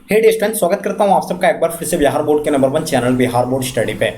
हे dear student, स्वागत करता हूं आप सबका एक बार फिर से बिहार बोर्ड के number 1 channel Bihar board study पे।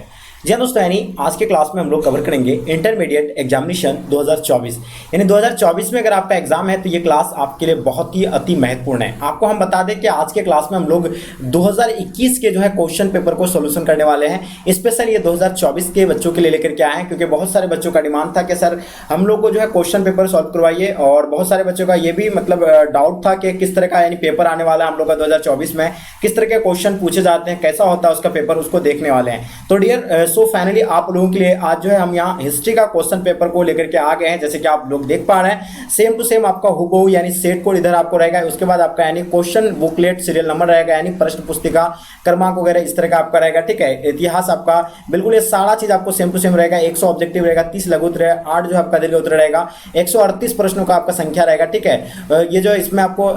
जी हाँ दोस्तों, यानी आज के क्लास में हम लोग कवर करेंगे इंटरमीडिएट एग्जामिनेशन 2024। यानी 2024 में अगर आपका एग्जाम है तो ये क्लास आपके लिए बहुत ही अति महत्वपूर्ण है। आपको हम बता दें कि आज के क्लास में हम लोग 2021 के जो है क्वेश्चन पेपर को सोल्यूशन करने वाले हैं। स्पेशल ये 2024 के बच्चों के लिए लेकर के आए हैं, क्योंकि बहुत सारे बच्चों का डिमांड था कि सर हम लोग को जो है क्वेश्चन पेपर सॉल्व करवाइए, और बहुत सारे बच्चों का ये भी मतलब डाउट था कि किस तरह का यानी पेपर आने वाला है हम लोग का 2024 में, किस तरह के क्वेश्चन पूछे जाते हैं, कैसा होता है उसका पेपर, उसको देखने वाले हैं। तो डियर सो फाइनली आप लोगों के लिए आज जो है हम यहाँ हिस्ट्री का क्वेश्चन पेपर को लेकर के आ गए हैं। जैसे कि आप लोग देख पा रहे हैं, सेम टू सेम आपका हुबहू यानी सेट कोड इधर आपको रहेगा, उसके बाद आपका यानी क्वेश्चन बुकलेट सीरियल नंबर रहेगा, यानी प्रश्न पुस्तिका क्रमांक वगैरह इस तरह का आपका रहेगा। ठीक है, इतिहास आपका बिल्कुल ये सारा चीज आपको सेम टू सेम रहेगा। 100 ऑब्जेक्टिव रहेगा, 30 लघु उत्तर, 8 जो आपका दीर्घ उत्तर रहेगा, 138 प्रश्नों का आपका संख्या रहेगा। ठीक है, ये जो इसमें आपको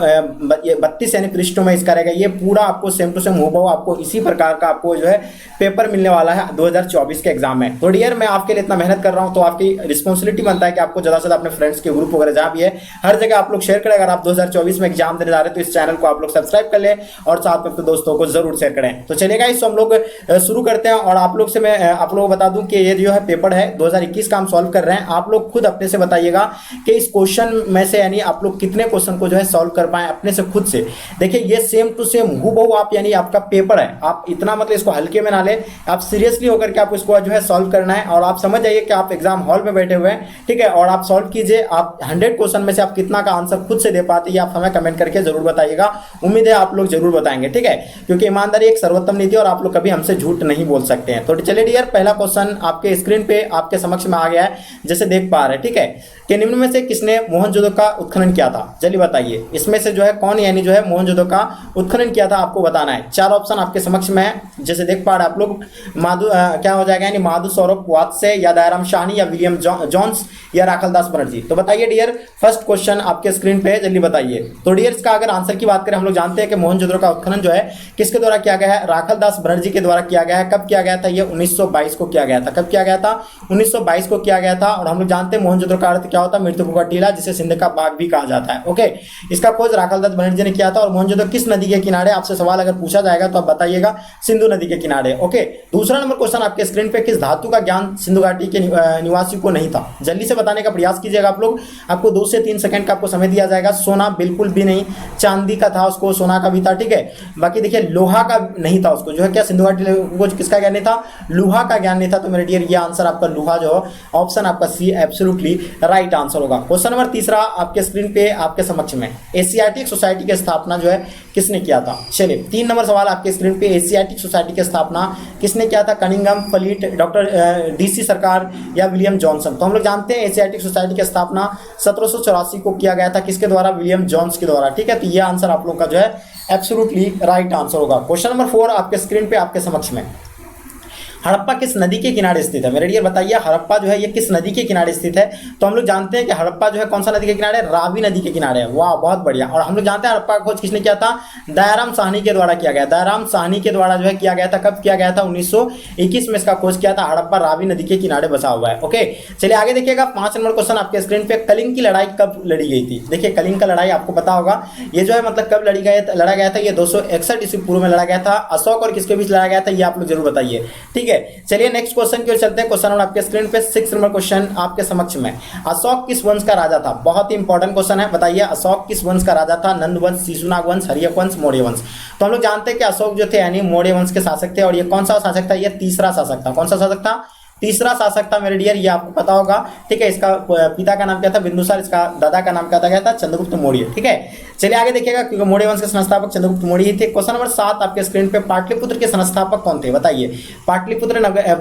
32 यानी पृष्ठों में इसका रहेगा, ये पूरा आपको सेम टू सेम हुबहू आपको इसी प्रकार का आपको जो है पेपर मिलने वाला है 2024 के एग्जाम में। तो डियर मैं आपके लिए इतना मेहनत कर रहा हूं, तो आपकी रिस्पॉन्सिबिलिटी बनता है कि आपको ज्यादा से ज्यादा अपने फ्रेंड्स के ग्रुप वगैरह जहां भी है हर जगह आप लोग शेयर करें। अगर आप 2024 में एग्जाम देने जा रहे हैं तो इस चैनल को आप लोग सब्सक्राइब कर लें और साथ में अपने दोस्तों को जरूर शेयर करें। तो चलेगा, इसको हम लोग शुरू करते हैं। और आप लोग से मैं आप लोगों को बता दूं कि ये जो है पेपर है 2021 का हम सॉल्व कर रहे हैं। आप लोग खुद अपने से बताइएगा कि इस क्वेश्चन में से यानी आप लोग कितने क्वेश्चन को जो है सॉल्व कर पाए अपने से खुद से। देखिए ये सेम टू सेम हुबहू आप यानी आपका पेपर है, आप इतना मतलब इसको हल्के में ना ले, आप सीरियसली होकर के आप इसको जो है सॉल्व करना है। और आप समझ जाइए कि आप एग्जाम हॉल में बैठे हुए हैं, ठीक है, और आप सॉल्व कीजिए। आप 100 क्वेश्चन में से आप कितना का आंसर खुद से दे पाते हैं आप हमें कमेंट करके जरूर बताइएगा। उम्मीद है आप लोग जरूर बताएंगे, ठीक है, क्योंकि ईमानदारी एक सर्वोत्तम नीति और आप लोग कभी हमसे झूठ नहीं बोल सकते हैं। तो चलिए डियर, पहला क्वेश्चन आपके स्क्रीन पे आपके समक्ष में आ गया है, जैसे देख पा रहे हैं। ठीक है, कि निम्न में से किसने मोहनजोदड़ो का उत्खनन किया था? चलिए बताइए, इसमें से जो है कौन यानी जो है मोहनजोदड़ो का उत्खनन किया था, आपको बताना है। 4 ऑप्शन आपके समक्ष में है, जैसे देख पा रहे हैं आप लोग। क्या हो जाएगा, यानी माधु सौरभ वात्से, या दयाराम शाहनी, या विलियम जॉन्स, या राखलदास बनर्जी। तो बताइए डियर, फर्स्ट क्वेश्चन आपके स्क्रीन पे है, जल्दी बताइए। तो डियर इसका अगर आंसर की बात करें, हम लोग जानते हैं कि मोहनजोदड़ो का उत्खनन जो है किसके द्वारा किया गया है? राखलदास बनर्जी के द्वारा किया गया है। कब किया गया था? ये 1922 को किया गया था। कब किया गया था? 1922 को किया गया था। और हम लोग जानते हैं मोहनजोदड़ो का अर्थ क्या होता है? मृतकों का टीला, जिसे सिंध का बाग भी कहा जाता है। ओके, इसका खोज राखलदास बनर्जी ने किया था। और मोहनजोदड़ो किस नदी के किनारे? आपसे सवाल अगर पूछा जाएगा तो आप बताइएगा सिंधु नदी के किनारे। ओके, दूसरा नंबर क्वेश्चन आपके स्क्रीन पे, किस धातु का ज्ञान सिंधु घाटी के निवासियों को नहीं था? जल्दी से बताने का प्रयास कीजिएगा आप लोग, आपको 2 से 3 सेकंड का आपको समय दिया जाएगा। सोना बिल्कुल भी नहीं, चांदी का था उसको, सोना का भी था, ठीक है। बाकी देखिए लोहा का नहीं था उसको, जो है क्या सिंधु घाटी को किसका ज्ञान नहीं था? लोहा का ज्ञान नहीं था। तो मेरे डियर ये आंसर आपका लोहा जो ऑप्शन आपका सी एब्सोल्युटली राइट आंसर होगा। क्वेश्चन नंबर तीसरा आपके स्क्रीन पे आपके समक्ष में, एशियाटिक सोसाइटी की स्थापना जो है किसने किया था? चलिए 3 नंबर सवाल आपके स्क्रीन पे, एशियाटिक सोसाइटी की स्थापना किसने किया था? कनिंघम, फलीट, डॉक्टर डीसी सरकार, या विलियम जॉनसन। तो हम लोग जानते हैं एशियाटिक सोसाइटी की स्थापना 1784 को किया गया था। किसके द्वारा? विलियम जॉन्स के द्वारा, ठीक है। तो ये आंसर आप लोग का जो है एब्सोल्युटली राइट आंसर होगा। क्वेश्चन नंबर 4 आपके स्क्रीन पे आपके समक्ष में, हड़प्पा किस नदी के किनारे स्थित है? मेरे डियर बताइए, हड़प्पा जो है ये किस नदी के किनारे स्थित है? तो हम लोग जानते हैं कि हड़प्पा जो है कौन सा नदी के किनारे? रावी नदी के किनारे है। वाह, बहुत बढ़िया। और हम लोग जानते हैं हड़प्पा का खोज किसने किया था? दयाराम साहनी के द्वारा किया गया। दयाराम साहनी के द्वारा जो है किया गया था। कब किया गया था? 1921 में इसका खोज किया था। हड़प्पा रावी नदी के किनारे बसा हुआ है। ओके, चलिए आगे देखिएगा। 5 नंबर क्वेश्चन आपके स्क्रीन पे, कलिंग की लड़ाई कब लड़ी गई थी? देखिए कलिंग का लड़ाई आपको पता होगा, ये जो है मतलब कब लड़ा गया था? ये 261 ईस्वी पूर्व में लड़ा गया था। अशोक और किसके बीच लड़ा गया था? ये आप लोग जरूर बताइए, ठीक है। चलिए नेक्स्ट क्वेश्चन की ओर चलते हैं। क्वेश्चन नंबर आपके स्क्रीन पे 6 नंबर क्वेश्चन आपके समक्ष में, अशोक किस वंश का राजा था? बहुत ही इंपॉर्टेंट क्वेश्चन है, बताइए अशोक किस वंश का राजा था? नंद वंश, शिशुनाग वंश, हर्यक वंश, मौर्य वंश। तो हम लोग जानते हैं कि अशोक जो थे यानी मौर्य वंश के शासक थे। और ये कौन सा शासक था? ये तीसरा शासक था। कौन सा शासक था? तीसरा शासक था मेरे डियर, ये आपको पता होगा, ठीक है। इसका पिता का नाम क्या था? बिंदुसार। इसका दादा का नाम क्या था? चंद्रगुप्त मौर्य, ठीक है। चलिए आगे देखिएगा, क्योंकि मौर्य वंश के संस्थापक चंद्रगुप्त मौर्य ही थे। क्वेश्चन नंबर 7 आपके स्क्रीन पे, पाटलिपुत्र के संस्थापक कौन थे? बताइए, पाटलिपुत्र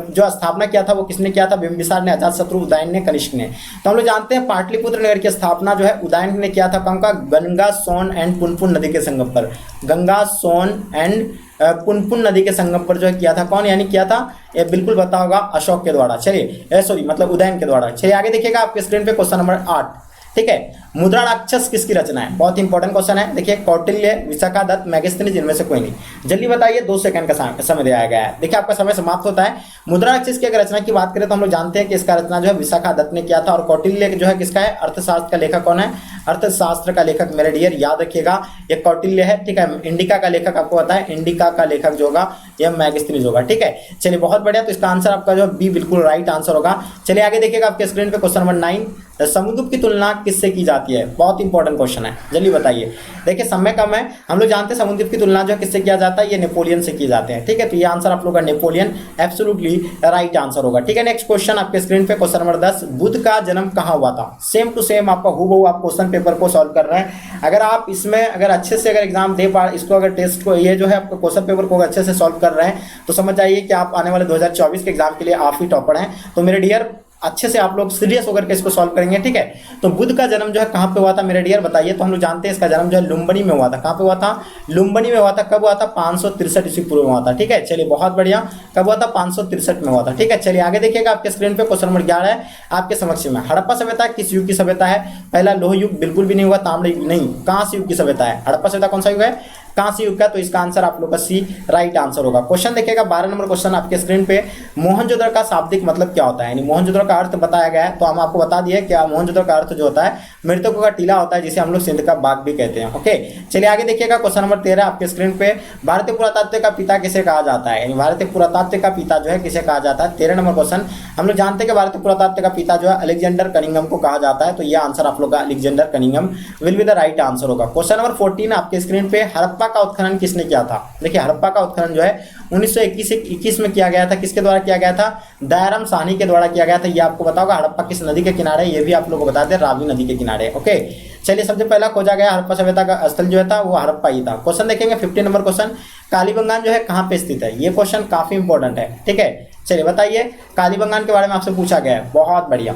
जो स्थापना किया था वो किसने किया था? बिंबिसार ने, अजातशत्रु, उदयन ने, कनिष्क ने। तो हम लोग जानते हैं पाटलिपुत्र नगर की स्थापना जो है उदयन ने किया था। कौन का? गंगा, सोन एंड पुनपुन नदी के संगम पर। गंगा, सोन एंड पुनपुन नदी के संगम पर जो है किया था। कौन यानी किया था? ये बिल्कुल पता होगा, अशोक के द्वारा। चलिए सॉरी मतलब उदयन के द्वारा। चलिए आगे देखिएगा आपके स्क्रीन पे क्वेश्चन नंबर 8, ठीक है। मुद्राक्षस किसकी रचना है, बहुत इंपॉर्टेंट क्वेश्चन है। देखिए कौटिल्य, विशाखादत्त, मैगस्थनीज, इनमें से कोई नहीं। जल्दी बताइए, 2 सेकंड का समय दिया गया है। देखिए आपका समय समाप्त होता है। मुद्राक्षस की अगर रचना की बात करें तो हम लोग जानते हैं कि इसका रचना जो है विशाखादत्त ने किया था। और कौटिल्य जो है किसका है, अर्थशास्त्र का लेखक कौन है, अर्थशास्त्र का लेखक मेरे डियर याद रखिएगा ये कौटिल्य है, ठीक है। इंडिका का लेखक आपको पता है, इंडिका का लेखक जो होगा यह मैगस्थनीज होगा, ठीक है। चलिए बहुत बढ़िया, तो इसका आंसर आपका जो बी बिल्कुल राइट आंसर होगा। चलिए आगे देखिएगा आपके स्क्रीन पे क्वेश्चन नंबर 9, समुद्रगुप्त की तुलना किससे की जाती है, बहुत इंपॉर्टेंट क्वेश्चन है, जल्दी बताइए। देखिए समय कम है, हम लोग जानते हैं समुद्रगुप्त की तुलना जो किससे किया जाता है, ये नेपोलियन से की जाते हैं, ठीक है। तो ये आंसर आप लोग का नेपोलियन एब्सोल्युटली राइट आंसर होगा, ठीक है। नेक्स्ट क्वेश्चन आपके स्क्रीन पे क्वेश्चन नंबर 10, बुद्ध का जन्म कहाँ हुआ था। सेम टू सेम आपका हूबहू आप क्वेश्चन पेपर को सॉल्व कर रहे हैं। अगर आप इसमें अगर अच्छे से अगर एग्जाम दे पा, इसको अगर टेस्ट को ये जो है आपका क्वेश्चन पेपर को अच्छे से सॉल्व कर रहे हैं तो समझ जाइए कि आप आने वाले 2024 के एग्जाम के लिए आप ही टॉपर हैं। तो मेरे डियर अच्छे से आप लोग सीरियस होकर के इसको सॉल्व करेंगे, ठीक है। तो बुद्ध का जन्म जो है कहाँ पे हुआ था मेरे डियर बताइए। तो हम लोग जानते हैं इसका जन्म जो है लुम्बिनी में हुआ था। कहाँ पे हुआ था, लुम्बिनी में हुआ था। कब हुआ था, 563 ईस्वी पूर्व में हुआ था, ठीक है। चलिए बहुत बढ़िया, कब हुआ था, 563 में हुआ था, ठीक है। चलिए आगे देखिएगा आपके स्क्रीन पे क्वेश्चन नंबर 11 है आपके समक्ष में। हड़प्पा सभ्यता किस युग की सभ्यता है, पहला लोह युग बिल्कुल भी नहीं हुआ, ताम्र युग नहीं, कांस्य युग की सभ्यता है। हड़प्पा सभ्यता कौन सा युग है, कांस्य युग का। तो इसका आंसर आप लोग का सी राइट आंसर होगा। क्वेश्चन देखिएगा 12 नंबर क्वेश्चन आपके स्क्रीन पे, मोहनजोदड़ो का शाब्दिक मतलब क्या होता है, यानी मोहनजोदड़ो का अर्थ बताया गया है। तो हम आपको बता दिए क्या मोहनजोदड़ो का अर्थ जो होता है मृतकों का टीला होता है, जिसे हम लोग सिंध का बाग भी कहते हैं, ओके। चलिए आगे देखिएगा क्वेश्चन नंबर 13 आपके स्क्रीन पे, भारतीय पुरातत्व का पिता किसे कहा जाता है, यानी भारतीय पुरातत्व का पिता जो है किसे कहा जाता है। 13 नंबर क्वेश्चन, हम लोग जानते हैं कि भारतीय पुरातत्व का पिता जो है अलेक्जेंडर कनिंघम को कहा जाता है। तो यह आंसर आप लोग का Alexander Cunningham will be the right answer होगा। क्वेश्चन नंबर 14 आपके स्क्रीन पे, हड़प्पा का उत्खनन किसने किया था। देखिए हड़प्पा का उत्खनन जो है 1921 में किया गया था। किसके द्वारा किया गया था, दयाराम साहनी के द्वारा किया गया था। ये आपको बताओगा हड़प्पा किस नदी के किनारे, ये भी आप लोग को बता दें, रावी नदी के किनारे, ओके। चलिए सबसे पहला खोजा गया हड़प्पा सभ्यता का स्थल जो था वो हड़प्पा ही था। क्वेश्चन देखेंगे 15 नंबर क्वेश्चन, कालीबंगान जो है कहाँ पे स्थित है। ये क्वेश्चन काफी इंपॉर्टेंट है, ठीक है। चलिए बताइए, कालीबंगान के बारे में आपसे पूछा गया है, बहुत बढ़िया।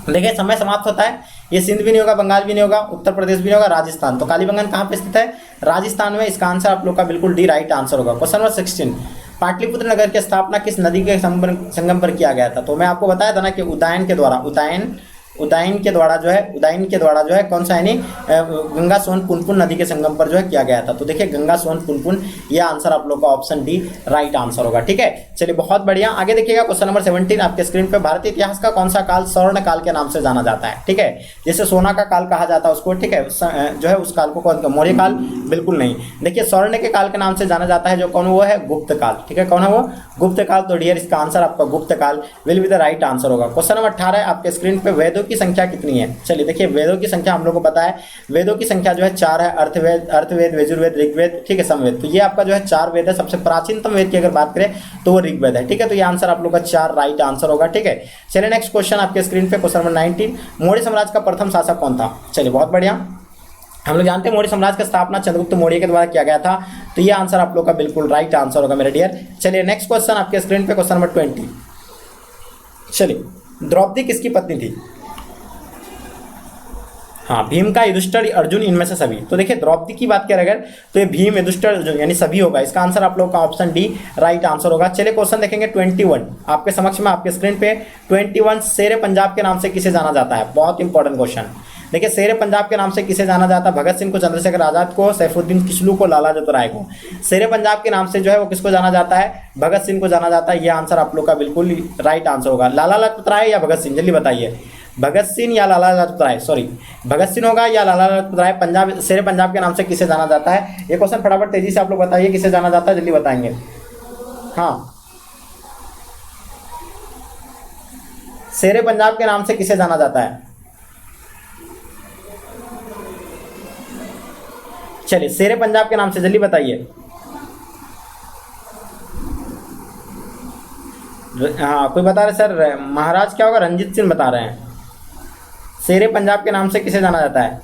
देखिए समय समाप्त होता है, ये सिंध भी नहीं होगा, बंगाल भी नहीं होगा, उत्तर प्रदेश भी नहीं होगा, राजस्थान। तो कालीबंगान कहाँ पे स्थित है, राजस्थान में। इसका आंसर आप लोग का बिल्कुल डी राइट आंसर होगा। क्वेश्चन नंबर 16, पाटलिपुत्र नगर की स्थापना किस नदी के संगम पर किया गया था। तो मैं आपको बताया था ना कि उदयन के द्वारा जो है कौन सा, यानी गंगा सोन पुनपुन नदी के संगम पर जो है किया गया था। तो देखिए गंगा सोन पुनपुन, यह आंसर आप लोग का ऑप्शन डी राइट आंसर होगा, ठीक है। चलिए बहुत बढ़िया, आगे देखिएगा क्वेश्चन नंबर 17 आपके स्क्रीन पे, भारतीय इतिहास का कौन सा काल स्वर्ण काल के नाम से जाना जाता है, ठीक है। जैसे सोना का काल कहा जाता है उसको, ठीक है, जो है उस काल को कौन, मौर्य काल बिल्कुल नहीं। देखिए स्वर्ण के काल के नाम से जाना जाता है जो कौन, वो है गुप्त काल, ठीक है। कौन है वो, गुप्त काल। तो डियर इसका आंसर आपका गुप्त काल will be the right answer होगा। क्वेश्चन नंबर 18 आपके स्क्रीन पे, वेदों की संख्या कितनी है। चलिए देखिए वेदों की संख्या हम लोग को पता है, वेदों की संख्या जो है 4 है, अर्थवेद, यजुर्वेद, ऋग्वेद, ठीक है, समवेद। तो ये आपका जो है 4 वेद है। सबसे प्राचीनतम वेद की अगर बात करें तो वो ऋग्वेद है, ठीक है। तो ये आंसर आप लोग का 4 राइट आंसर होगा, ठीक है। चलिए नेक्स्ट क्वेश्चन आपके स्क्रीन पे, क्वेश्चन नंबर 19, मौर्य साम्राज्य का प्रथम शासक कौन था। चलिए बहुत बढ़िया, हम लोग जानते हैं मौर्य साम्राज्य की स्थापना चंद्रगुप्त मौर्य के द्वारा किया गया था। तो ये आंसर आप लोग का बिल्कुल राइट आंसर होगा मेरे डियर। चलिए नेक्स्ट क्वेश्चन आपके स्क्रीन पे, क्वेश्चन नंबर 20, चलिए द्रौपदी किसकी पत्नी थी। हाँ, भीम का, युधिष्ठिर, अर्जुन, इनमें से सभी। तो देखिए द्रौपदी की बात करें अगर तो ये भीम, युधिष्ठिर, अर्जुन यानी सभी होगा। इसका आंसर आप लोग का ऑप्शन डी राइट आंसर होगा। चलिए क्वेश्चन देखेंगे 21 आपके समक्ष में आपके स्क्रीन पे, 21 शेर पंजाब के नाम से किसे जाना जाता है। बहुत इंपॉर्टेंट क्वेश्चन। देखिए शेर पंजाब के नाम से किसे जाना जाता है, भगत सिंह को, चंद्रशेखर आजाद को, सैफुद्दीन किस्लू को, लाला लाजपत राय को। शेर पंजाब के नाम से जो है वो किसको जाना जाता है, भगत सिंह को जाना जाता है। यह आंसर आप लोग का बिल्कुल राइट आंसर होगा। लाला लाजपत राय या भगत सिंह, जल्दी बताइए, भगत सिंह या लाला लाजपत राय, सॉरी भगत सिंह होगा या लाला लाजपत राय। पंजाब, शेर पंजाब के नाम से किसे जाना जाता है। ये क्वेश्चन फटाफट तेजी से आप लोग बताइए, किसे जाना जाता है, जल्दी बताएंगे। हाँ, शेर पंजाब के नाम से किसे जाना जाता है। चलिए शेर पंजाब के नाम से जल्दी बताइए। हाँ कोई बता रहे सर, महाराज क्या होगा, रंजीत सिंह बता रहे हैं। शेर पंजाब के नाम से किसे जाना जाता है,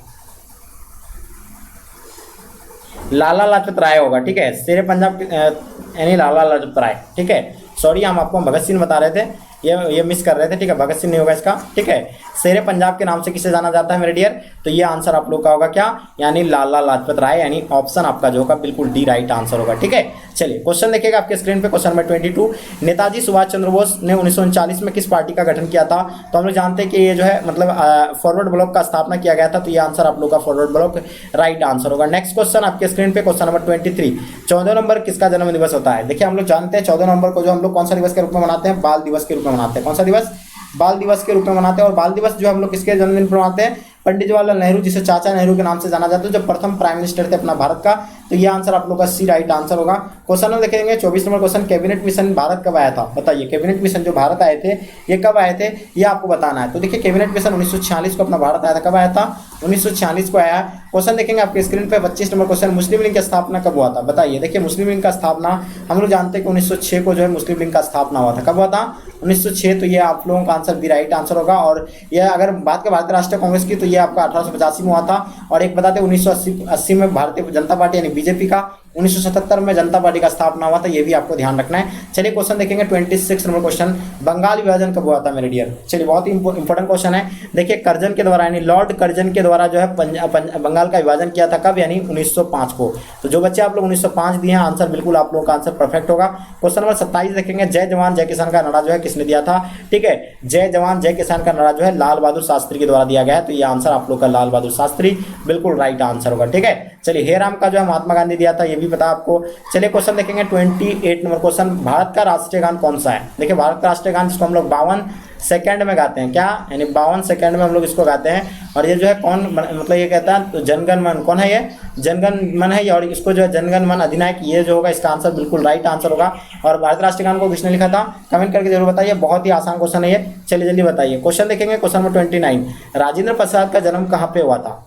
लाला लाजपत राय होगा, ठीक है। शेर पंजाब यानी लाला लाजपत राय, ठीक है। सॉरी हम आपको भगत सिंह बता रहे थे, ये मिस कर रहे थे, ठीक है। भगत सिंह नहीं होगा इसका, ठीक है। शेर पंजाब के नाम से किसे जाना जाता है मेरे डियर, तो ये आंसर आप लोग का होगा क्या, यानी लाला लाजपत राय, यानी ऑप्शन आपका जो होगा बिल्कुल डी राइट आंसर होगा, ठीक है। चलिए क्वेश्चन देखिएगा आपके स्क्रीन पे, क्वेश्चन नंबर 22, नेताजी सुभाष चंद्र बोस ने 1939 में किस पार्टी का गठन किया था? तो हम लोग जानते हैं कि ये जो है मतलब फॉरवर्ड ब्लॉक का स्थापना किया गया था, तो ये आंसर आप लोग का फॉरवर्ड ब्लॉक राइट आंसर होगा। नेक्स्ट क्वेश्चन आपके स्क्रीन पे, क्वेश्चन नंबर 23, 14 नवंबर किसका जन्म दिवस होता है? देखिए हम लोग जानते हैं 14 नवंबर को जो हम लोग कौन सा दिवस के रूप में मनाते हैं? बाल दिवस के रूप में मनाते हैं। कौन सा दिवस? बाल दिवस के रूप में मनाते हैं। और बाल दिवस जो हम लोग किसके जन्मदिन पर मनाते हैं? पंडित जवाहरलाल नेहरू, जिसे चाचा नेहरू के नाम से जाना जाता है, जो प्रथम प्राइम मिनिस्टर थे अपना भारत का। तो ये आंसर आप लोग का सी राइट आंसर होगा। क्वेश्चन में देखेंगे 24 number question, cabinet mission Bharat कब आया था? बताइए कैबिनेट मिशन जो भारत आए थे ये कब आए थे, ये आपको बताना है। तो देखिए कैबिनेट मिशन 1946 को अपना भारत आया था। कब आया था? 1946 को आया। क्वेश्चन देखेंगे आपके स्क्रीन पे 25 नंबर क्वेश्चन, मुस्लिम लीग की स्थापना कब हुआ था? बताइए। देखिए मुस्लिम लीग का स्थापना हम लोग जानते हैं कि 1906 को जो है मुस्लिम लीग का स्थापना हुआ था। कब हुआ था? 1906। तो ये आप लोगों का आंसर भी राइट आंसर होगा। और यह अगर बात करें भारतीय राष्ट्रीय कांग्रेस की, तो ये आपका 1885 में हुआ था। और एक बताते 1980 में भारतीय जनता पार्टी यानी बीजेपी का, 1977 में जनता पार्टी का स्थापना हुआ था। ये भी आपको ध्यान रखना है। चलिए क्वेश्चन देखेंगे 26 नंबर क्वेश्चन, बंगाल विभाजन कब हुआ था मेरे डियर? चलिए बहुत ही इंपॉर्टेंट क्वेश्चन है। देखिए कर्जन के द्वारा यानी लॉर्ड कर्जन के द्वारा जो है बंगाल का विभाजन किया था। कब? यानी 1905 को। तो जो बच्चे आप लोग 1905 दिए हैं, आंसर बिल्कुल आप लोगों का आंसर परफेक्ट होगा। क्वेश्चन नंबर 27 देखेंगे, जय जवान जय किसान का नारा जो है किसने दिया था? ठीक है, जय जवान जय किसान का नारा जो है लाल बहादुर शास्त्री के द्वारा दिया गया है। तो ये आंसर आप लोग का लाल बहादुर शास्त्री बिल्कुल राइट आंसर होगा। ठीक है, चलिए हेराम का जो है महात्मा गांधी दिया था, ये भी पता आपको। चलिए क्वेश्चन देखेंगे 28 नंबर क्वेश्चन, भारत का राष्ट्रीय गान कौन सा है? देखिए भारत का राष्ट्रीय गान जिसको हम लोग 52 सेकंड में गाते हैं, क्या यानी 52 सेकंड में हम लोग इसको गाते हैं। और ये जो है कौन मतलब ये कहता है? तो जनगण मन। कौन है ये? जनगण मन है ये। और इसको जो है जनगण मन अधिनायक, ये जो होगा इसका आंसर बिल्कुल राइट आंसर होगा। और भारत राष्ट्रीय गान को किसने लिखा था? कमेंट करके जरूर बताइए, बहुत ही आसान क्वेश्चन है ये। चलिए जल्दी बताइए। क्वेश्चन देखेंगे क्वेश्चन नंबर 29, राजेंद्र प्रसाद का जन्म कहाँ पे हुआ था?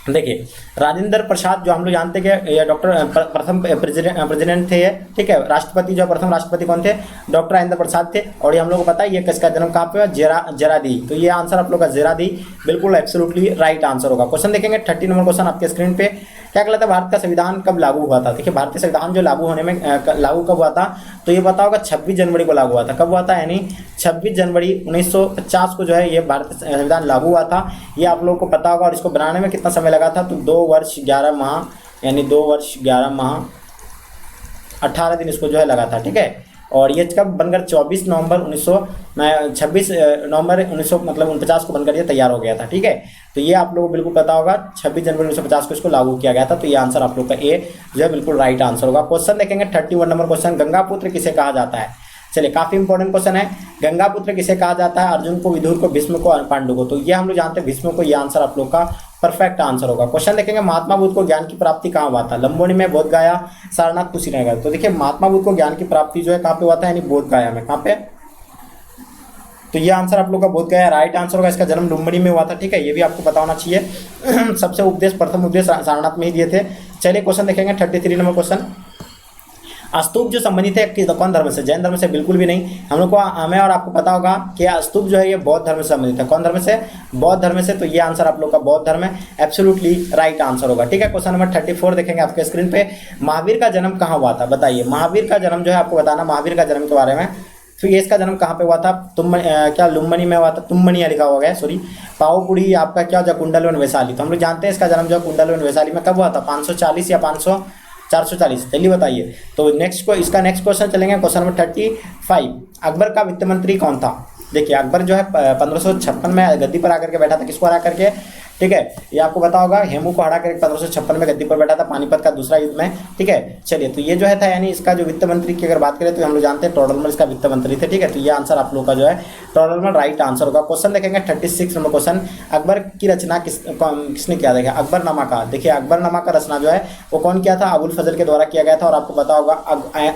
देखिए राजेंद्र प्रसाद जो हम लोग जानते हैं कि ये डॉक्टर प्रथम प्रेसिडेंट थे ये। ठीक है, राष्ट्रपति जो प्रथम राष्ट्रपति कौन थे? डॉक्टर राजेंद्र प्रसाद थे। और ये हम लोग को पता है ये किसका जन्म कहाँ पे हुआ? जरादी। तो ये आंसर आप लोग का जरादी बिल्कुल एब्सोल्युटली राइट आंसर होगा। क्वेश्चन देखेंगे 30 नंबर क्वेश्चन आपके स्क्रीन पे, क्या कहलाता है भारत का संविधान कब लागू हुआ था? देखिए भारतीय संविधान जो लागू होने में लागू कब हुआ था? तो ये पता होगा 26 जनवरी को लागू हुआ था। कब हुआ था? यानी 26 जनवरी 1950 को जो है ये भारतीय संविधान लागू हुआ था। ये आप लोगों को पता होगा। और इसको बनाने में कितना समय लगा था? तो 2 वर्ष 11 माह यानी 2 वर्ष 11 माह 18 दिन इसको जो है लगा था। ठीक है, और ये कब बनकर 26 नवंबर 1949 मतलब 49 को बनकर ये तैयार हो गया था। ठीक है, तो ये आप लोगों को बिल्कुल पता होगा 26 जनवरी 1950 को इसको लागू किया गया था। तो ये आंसर आप लोग का ए जो है बिल्कुल राइट आंसर होगा। क्वेश्चन देखेंगे 31 नंबर क्वेश्चन, गंगापुत्र किसे कहा जाता है? चलिए काफी इंपॉर्टेंट क्वेश्चन है, गंगापुत्र किसे कहा जाता है? अर्जुन को, विदुर को, भीष्म को, पांडु को। तो ये हम लोग जानते हैं भीष्म को। ये आंसर आप लोग का परफेक्ट आंसर होगा। क्वेश्चन देखेंगे महात्मा बुद्ध को ज्ञान की प्राप्ति कहाँ हुआ था? लंबोनी में, बोध गया, सारनाथ, कुशीनगर। तो देखिए महात्मा बुद्ध को ज्ञान की प्राप्ति जो है कहाँ पे हुआ था? यानी बोध गया में। कहाँ पे? तो ये आंसर आप लोग का बोध गया राइट आंसर होगा। इसका जन्म लुम्बिनी में हुआ था। ठीक है, ये भी आपको पता होना चाहिए। सबसे उपदेश प्रथम उपदेश सारनाथ में ही दिए थे। चलिए क्वेश्चन देखेंगे 33 नंबर क्वेश्चन, स्तूप जो संबंधित है कौन धर्म से? जैन धर्म से बिल्कुल भी नहीं। हम लोग को हमें और आपको पता होगा कि स्तूप जो है ये बौद्ध धर्म से संबंधित है। कौन धर्म से? बौद्ध धर्म से। तो ये आंसर आप लोग का बौद्ध धर्म है, एब्सोल्युटली राइट आंसर होगा। ठीक है, क्वेश्चन नंबर 34 देखेंगे आपके स्क्रीन पे, महावीर का जन्म कहाँ हुआ था? बताइए महावीर का जन्म जो है आपको बताना, महावीर का जन्म के बारे में। तो ये इसका जन्म कहाँ पे हुआ था? क्या लुम्बिनी में हुआ था? तुम्बनिया लिखा हुआ है, सॉरी। पावपुरी आपका क्या हो? कुंडलवन वैशाली। तो हम लोग जानते हैं इसका जन्म जो है कुंडलवन वैशाली में कब हुआ था? 540 या 440। जल्दी बताइए। तो इसका नेक्स्ट क्वेश्चन चलेंगे, क्वेश्चन नंबर 35, अकबर का वित्त मंत्री कौन था? देखिए अकबर जो है 1556 में गद्दी पर आकर के बैठा था। किसको हरा करके? ठीक है, ये आपको पता होगा हेमू को हरा करके 1556 में गद्दी पर बैठा था, पानीपत का दूसरा युद्ध में। ठीक है, चलिए तो ये जो है था यानी इसका जो वित्त मंत्री की अगर बात करें तो हम लोग जानते हैं टोडरमल इसका वित्त मंत्री थे। ठीक है, तो ये आंसर आप लोग का जो है टोडरमल राइट आंसर होगा। क्वेश्चन देखेंगे 36 नंबर क्वेश्चन, अकबर की रचना किसने किया? देखिए अकबरनामा का। देखिए अकबरनामा का रचना जो है वो कौन किया था? अबुल फजल के द्वारा किया गया था। और आपको पता होगा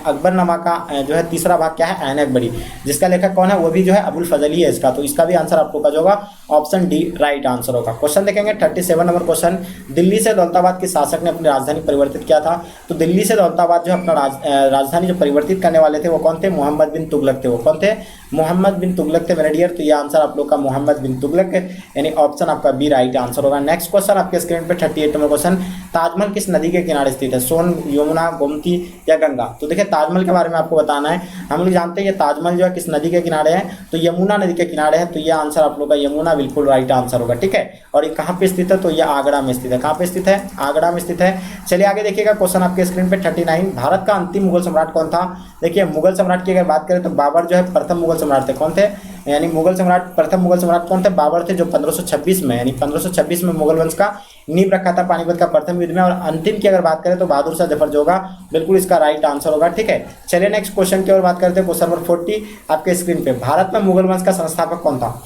अकबरनामा का जो है तीसरा भाग क्या है? ऐन अकबरी, जिसका लेखक कौन है? वो भी जो है अबुल फजल ही है इसका। तो इसका भी आंसर आप लोग का जो होगा ऑप्शन डी राइट आंसर होगा। क्वेश्चन देखेंगे 37 नंबर क्वेश्चन, दिल्ली से दौलताबाद किस शासक ने अपनी राजधानी परिवर्तित किया था? तो दिल्ली से दौलताबाद जो अपना राजधानी जो परिवर्तित करने वाले थे वो कौन थे? मोहम्मद बिन तुगलक थे। वो कौन थे? मोहम्मद बिन तुगलक थे मेरे डियर। तो ये आंसर आप लोग का मोहम्मद बिन तुगलक यानी ऑप्शन आपका बी राइट आंसर होगा। नेक्स्ट क्वेश्चन आपके स्क्रीन पे 38 नंबर क्वेश्चन, ताजमहल किस नदी के किनारे स्थित है? सोन, यमुना, गोमती या गंगा? तो देखिए ताजमहल के बारे में आपको बताना है। हम लोग जानते हैं ये ताजमहल जो है किस नदी के किनारे है? तो यमुना नदी के किनारे है। तो ये आंसर आप लोग का यमुना बिल्कुल राइट आंसर होगा। ठीक है, और कहाँ पे स्थित है, तो ये आगरा में स्थित है। कहाँ पे स्थित है, आगरा में स्थित है। चलिए आगे देखिएगा क्वेश्चन आपके स्क्रीन पे 39, भारत का अंतिम मुगल सम्राट कौन था। देखिए मुगल सम्राट की अगर बात करें तो बाबर जो है प्रथम मुगल सम्राट थे। कौन थे, यानी मुगल सम्राट, प्रथम मुगल सम्राट कौन थे, बाबर थे, जो 1526 में, यानी 1526 में मुगल वंश का नींव रखा था पानीपत का प्रथम युद्ध में। और अंतिम की अगर बात करें तो बहादुर शाह जफर जो होगा बिल्कुल इसका राइट आंसर होगा। ठीक है, चलिए नेक्स्ट क्वेश्चन की ओर बात करते हैं। क्वेश्चन नंबर 40 आपके स्क्रीन पे, भारत में मुगल वंश का संस्थापक कौन था।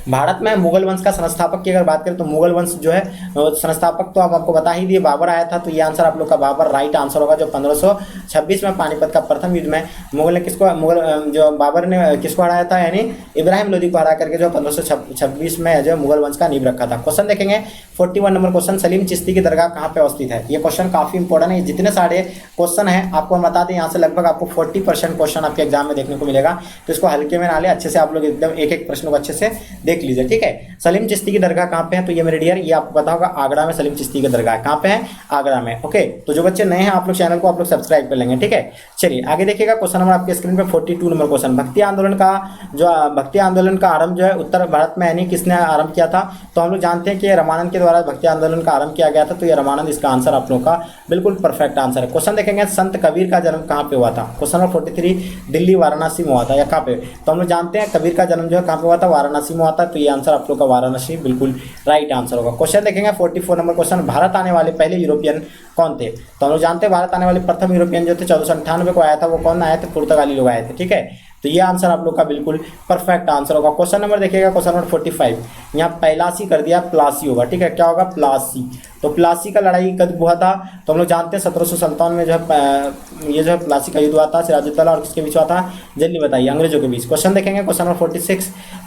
भारत में मुगल वंश का संस्थापक की अगर बात करें तो मुगल वंश जो है संस्थापक तो आपको बता ही दिए, बाबर आया था। तो ये आंसर आप लोग का बाबर राइट आंसर होगा, जो 1526 में पानीपत का प्रथम युद्ध में मुगल ने किसको, मुगल जो बाबर ने किसको हराया था, यानी इब्राहिम लोदी को हरा करके जो 1526 में जो मुगल वंश का नींव रखा था। क्वेश्चन देखेंगे 41 नंबर क्वेश्चन, सलीम चिश्ती की दरगाह कहाँ पे अवस्थित है। ये क्वेश्चन काफी इंपॉर्टेंट है। जितने सारे क्वेश्चन है आपको हम बता दें, यहाँ से लगभग आपको 40% क्वेश्चन आपके एग्जाम में देखने को मिलेगा। तो इसको हल्के में ना ले, अच्छे से आप लोग एकदम एक एक प्रश्न को अच्छे से देख लीजिए। ठीक है, सलीम चिश्ती की दरगाह कहाँ पे है, तो ये मेरे डियर ये आपको पता होगा आगरा में सलीम चिश्ती की दरगाह कहाँ पे है, आगरा में। ओके, तो जो बच्चे नए हैं आप लोग चैनल को आप लोग सब्सक्राइब कर लेंगे। ठीक है, चलिए आगे देखिएगा क्वेश्चन नंबर आपके स्क्रीन पे 42 नंबर क्वेश्चन, भक्ति आंदोलन का आरंभ जो है उत्तर भारत में यानी किसने आरंभ किया था। तो हम लोग जानते हैं कि रामानंद के द्वारा भक्ति आंदोलन का आरंभ किया गया था। तो ये रामानंद इसका आंसर आप लोग का बिल्कुल परफेक्ट आंसर है। क्वेश्चन देखेंगे संत कबीर का जन्म कहाँ पे हुआ था। क्वेश्चन नंबर 43, दिल्ली वाराणसी में हुआ था या कहाँ पे। तो हम लोग जानते हैं कबीर का जन्म जो है कहाँ पे हुआ था, वाराणसी में हुआ था। तो ये आंसर आप लोग का वाराणसी बिल्कुल राइट आंसर होगा। क्वेश्चन देखेंगे 44 नंबर क्वेश्चन, भारत आने वाले पहले यूरोपियन कौन थे। तो हम लोग जानते हैं भारत आने वाले प्रथम यूरोपियन जो थे 1498 को आया था, वो कौन आए थे, पुर्तगाली लोग आए थे। ठीक है, तो ये आंसर आप लोग का बिल्कुल परफेक्ट आंसर होगा। क्वेश्चन नंबर देखिएगा क्वेश्चन नंबर 45, यहाँ प्लासी कर दिया, प्लासी होगा। ठीक है, क्या होगा, प्लासी। तो प्लासी का लड़ाई कब हुआ था, तो हम लोग जानते हैं 1757 में जो है ये जो है प्लासी का युद्ध हुआ था, सिराजुद्दौला और किसके बीच हुआ था, जल्दी बताइए, अंग्रेजों के बीच। क्वेश्चन देखेंगे क्वेश्चन नंबर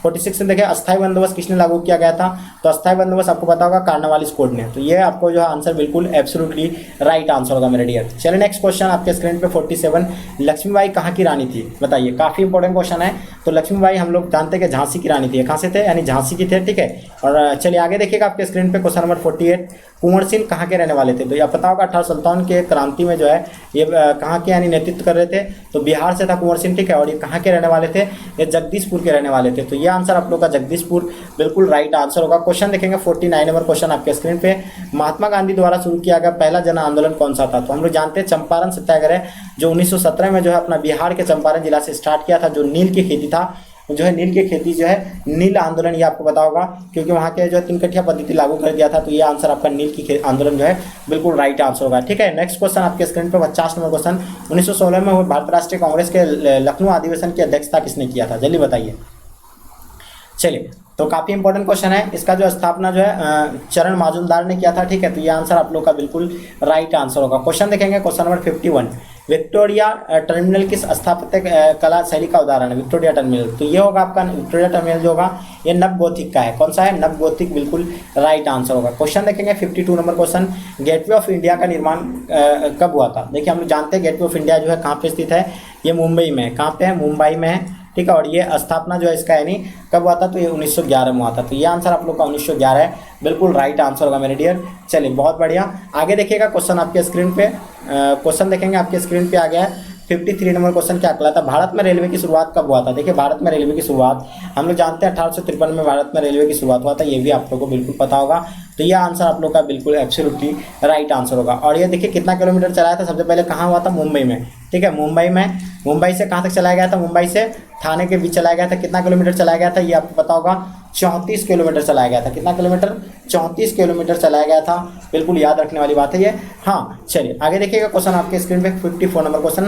46 में देखिए अस्थायी बंदोबस्त किसने लागू किया गया था। तो अस्थायी बंदोबस्त आपको पता होगा कार्नवालिस कोड ने। तो ये आपको जो है आंसर बिल्कुल एब्सोल्युटली राइट आंसर होगा मेरे डियर। चलिए नेक्स्ट क्वेश्चन आपके स्क्रीन पे 47, लक्ष्मीबाई कहाँ की रानी थी, बताइए। काफी इंपॉर्टेंट क्वेश्चन है। तो लक्ष्मीबाई हम लोग जानते हैं कि झांसी की रानी थी। कहाँ से थे, यानी झांसी की थे। ठीक है, और चलिए आगे देखिएगा आपके स्क्रीन पे क्वेश्चन नंबर 48, कुंवर सिंह कहाँ के रहने वाले थे। तो यह पता होगा 1857 के क्रांति में जो है ये कहाँ के यानी नेतृत्व कर रहे थे, तो बिहार से था कुंवर सिंह। ठीक है, और ये कहाँ के रहने वाले थे, ये जगदीशपुर के रहने वाले थे। तो ये आंसर आप लोग का जगदीशपुर बिल्कुल राइट आंसर होगा। क्वेश्चन देखेंगे 49 नंबर क्वेश्चन आपके स्क्रीन पे, महात्मा गांधी द्वारा शुरू किया गया पहला जन आंदोलन कौन सा था। तो हम लोग जानते हैं चंपारण सत्याग्रह, जो 1917 में जो है अपना बिहार के चंपारण जिला से स्टार्ट किया था, जो नील की खेती था, जो है नील की खेती जो है नील आंदोलन, ये आपको पता होगा क्योंकि वहाँ के जो है 3 कठिया पद्धति लागू कर दिया था। तो ये आंसर आपका नील की आंदोलन जो है बिल्कुल राइट आंसर होगा। ठीक है, नेक्स्ट क्वेश्चन आपके स्क्रीन पे 50 नंबर क्वेश्चन, 1916 में हुए भारतीय राष्ट्रीय कांग्रेस के लखनऊ अधिवेशन की अध्यक्षता किसने किया था, जल्दी बताइए। चलिए, तो काफी इंपॉर्टेंट क्वेश्चन है। इसका जो स्थापना जो है चरण माजुमदार ने किया था। ठीक है, तो ये आंसर आप लोग का बिल्कुल राइट आंसर होगा। क्वेश्चन देखेंगे क्वेश्चन नंबर 51, विक्टोरिया टर्मिनल किस स्थापत्य कला शैली का उदाहरण है, विक्टोरिया टर्मिनल। तो ये होगा आपका विक्टोरिया टर्मिनल जो होगा ये नवगोथिक का है। कौन सा है, नवगोथिक, बिल्कुल राइट आंसर होगा। क्वेश्चन देखेंगे 52 number question, gateway of India का निर्माण कब हुआ था। देखिए हम लोग जानते हैं गेटवे ऑफ इंडिया जो है कहाँ पे स्थित है, ये मुंबई में है। कहाँ पे है, मुंबई में है। ठीक है, और ये स्थापना जो है इसका यानी कब हुआ था, तो ये 1911 में हुआ था। तो ये आंसर आप लोग का 1911 है, बिल्कुल राइट आंसर होगा मेरे डियर। चलिए बहुत बढ़िया, आगे देखिएगा क्वेश्चन आपके स्क्रीन पे, क्वेश्चन देखेंगे आपके स्क्रीन पे आ गया है 53 नंबर क्वेश्चन, क्या कहलाता है, भारत में रेलवे की शुरुआत कब हुआ था। देखिए भारत में रेलवे की शुरुआत हम लोग जानते हैं 1853 में भारत में रेलवे की शुरुआत हुआ था, ये भी आप लोग को बिल्कुल पता होगा। तो ये आंसर आप लोग का बिल्कुल एब्सोल्युटली राइट आंसर होगा। और ये देखिए कितना किलोमीटर चलाया था, सबसे पहले कहाँ हुआ था, मुंबई में। ठीक है, मुंबई में, मुंबई से कहाँ तक चलाया गया था, मुंबई से थाने के बीच चलाया गया था। कितना किलोमीटर चलाया गया था, ये आपको पता होगा 34 किलोमीटर चलाया गया था। कितना किलोमीटर, 34 किलोमीटर चलाया गया था, बिल्कुल याद रखने वाली बात है ये। हाँ चलिए आगे देखिएगा क्वेश्चन आपके स्क्रीन पे 54 नंबर क्वेश्चन,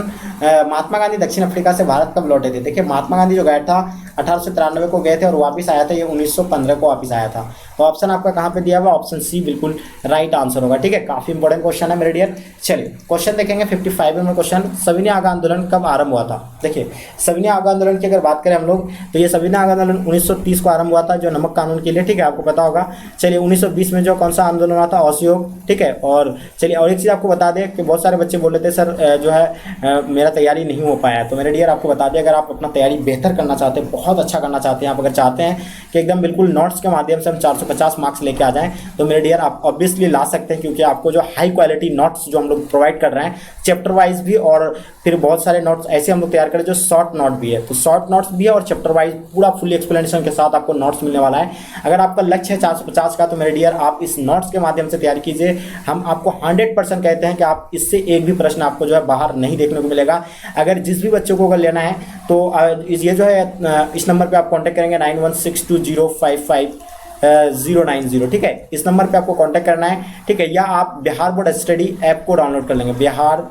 महात्मा गांधी दक्षिण अफ्रीका से भारत कब लौटे थे। देखिए महात्मा गांधी जो गए था 1893 को गए थे और वापस आया था ये 1915 को वापस आया था। तो ऑप्शन आपका कहाँ पे दिया हुआ, ऑप्शन सी बिल्कुल राइट आंसर होगा। ठीक है, काफी इंपॉर्टेंट क्वेश्चन है मेरे डियर। चलिए क्वेश्चन देखेंगे 55 नंबर क्वेश्चन, सविनय आगा आंदोलन कब आरंभ हुआ था। देखिए सविनय आगा आंदोलन की अगर बात करें हम लोग, तो ये सविनय आगा आंदोलन 1930 को आरंभ हुआ था, जो नमक कानून के लिए। ठीक है, आपको पता होगा। चलिए 1920 में जो कौन सा आंदोलन हुआ था, असहयोग। ठीक है, और चलिए और एक चीज़ आपको बता दें कि बहुत सारे बच्चे बोल रहे थे सर जो है मेरा तैयारी नहीं हो पाया। तो मेरे डियर आपको बता दें, अगर आप अपना तैयारी बेहतर करना चाहते हैं, बहुत बहुत अच्छा करना चाहते हैं, आप अगर चाहते हैं कि एकदम बिल्कुल नोट्स के माध्यम से हम 450 मार्क्स लेके आ जाएं, तो मेरे डियर आप ऑब्वियसली ला सकते हैं, क्योंकि आपको जो हाई क्वालिटी नोट्स जो हम लोग प्रोवाइड कर रहे हैं चैप्टर वाइज भी, और फिर बहुत सारे नोट्स ऐसे हम लोग तैयार करें जो शॉर्ट नोट भी है, तो शॉर्ट नोट्स भी है और चैप्टर वाइज पूरा फुल एक्सप्लेनेशन के साथ आपको नोट्स मिलने वाला है। अगर आपका लक्ष्य है 450 का, तो मेरे डियर आप इस नोट्स के माध्यम से तैयारी कीजिए। हम आपको 100% कहते हैं कि आप इससे एक भी प्रश्न आपको जो है बाहर नहीं देखने को मिलेगा। अगर जिस भी बच्चों को अगर लेना है तो ये जो है इस नंबर पे आप कांटेक्ट करेंगे 9162055090, ठीक है, इस नंबर पे आपको कांटेक्ट करना है, ठीक है, या आप बिहार बोर्ड स्टडी ऐप को डाउनलोड कर लेंगे। बिहार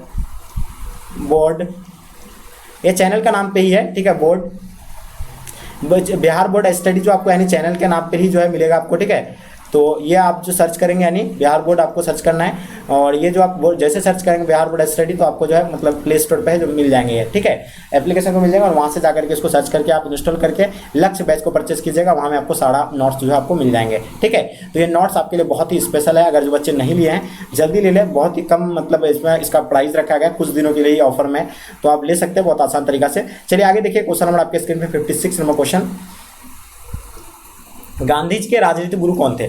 बोर्ड, ये चैनल का नाम पे ही है, ठीक है, बिहार बोर्ड स्टडी जो आपको यानी चैनल के नाम पे ही जो है मिलेगा आपको, ठीक है। तो ये आप जो सर्च करेंगे यानी बिहार बोर्ड आपको सर्च करना है, और ये जो आप जैसे सर्च करेंगे बिहार बोर्ड स्टडी, तो आपको जो है मतलब प्ले स्टोर पे है जो मिल जाएंगे ये, ठीक है, एप्लीकेशन को मिल जाएगा, और वहाँ से जाकर के इसको सर्च करके आप इंस्टॉल करके लक्ष्य बैच को परचेस कीजिएगा। वहाँ में आपको सारा नोट्स जो है आपको मिल जाएंगे, ठीक है। तो ये नोट्स आपके लिए बहुत ही स्पेशल है, अगर जो बच्चे नहीं लिए हैं जल्दी ले लें, बहुत ही कम मतलब इसमें इसका प्राइस रखा गया कुछ दिनों के लिए ही ऑफर में, तो आप ले सकते हैं बहुत आसान तरीका से। चलिए आगे देखिए, क्वेश्चन नंबर आपके स्क्रीन पे 56 नंबर क्वेश्चन, गांधी जी के राजनीतिक गुरु कौन थे?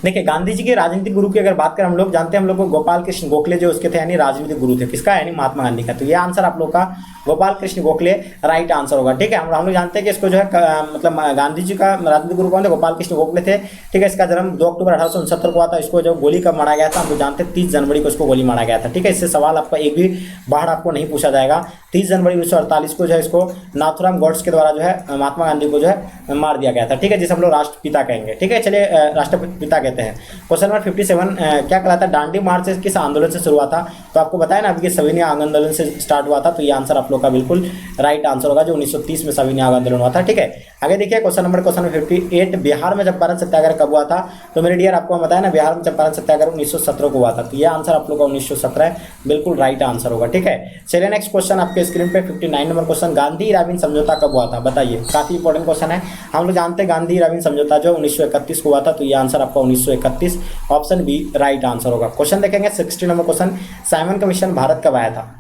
देखिए, गांधी जी के राजनीतिक गुरु की अगर बात करें, हम लोग जानते हैं, हम लोग को गोपाल कृष्ण गोखले जो उसके थे यानी राजनीतिक गुरु थे, किसका, यानी महात्मा गांधी का। तो ये आंसर आप लोग का गोपाल कृष्ण गोखले राइट आंसर होगा, ठीक है। हम लोग जानते हैं कि इसको जो है मतलब गांधी जी का राजनीतिक गुरु कौन थे, गोपाल कृष्ण गोखले थे, ठीक है। इसका जन्म 2 अक्टूबर 1869 को हुआ था। इसको जब गोली कब मारा गया था हम लोग जानते हैं, 30 जनवरी को इसको गोली मारा गया था, ठीक है। इससे सवाल आपका एक भी बाहर आपको नहीं पूछा जाएगा। 30 जनवरी 1948 को जो है इसको नाथुराम गॉड्स के द्वारा जो है महात्मा गांधी को जो है मार दिया गया था, ठीक है, जिसे हम लोग राष्ट्रपिता कहेंगे, ठीक है। चलिए राष्ट्रपिता कहते हैं। क्वेश्चन नंबर 57 क्या कहलाता है? दांडी मार्च किस आंदोलन से शुरू हुआ था? तो आपको बताया ना अभी कि सविनय आंदोलन से स्टार्ट हुआ था, तो ये आंसर आप लोग का बिल्कुल राइट आंसर होगा, जो 1930 में सविनय आंदोलन हुआ था, ठीक है। आगे देखिए क्वेश्चन नंबर 58, बिहार में चंपारण सत्याग्रह कब हुआ था? तो मेरे डियर आपको बताया ना बिहार में चंपारण सत्याग्रह 1917 को हुआ था, तो ये आंसर आप लोग का 1917 बिल्कुल राइट आंसर होगा, ठीक है। चलिए नेक्स्ट क्वेश्चन आपके स्क्रीन पे 59 नंबर क्वेश्चन, गांधी इराविन समझौता कब हुआ था? बताइए, काफी इंपॉर्टेंट क्वेश्चन है। हम लोग जानते हैं गांधी इराविन समझौता जो 1931 को हुआ था, तो ये आंसर आपका 1931 ऑप्शन बी राइट आंसर होगा। क्वेश्चन देखेंगे 60 number question, Simon commission Bharat कब आया था?